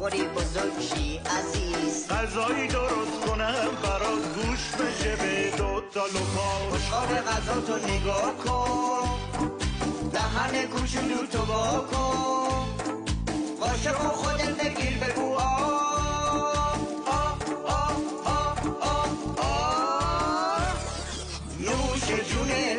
بخوری بزرگ شی عزیز. غذایی درست کنم برات گوش بشه به 2 تا لقمه. خوشحال غذا تو نگاه کن، دهن کوچولو تو وا کن، قاشق خودت بگیر بگو آه آه آه آه آه آه. نوش جونه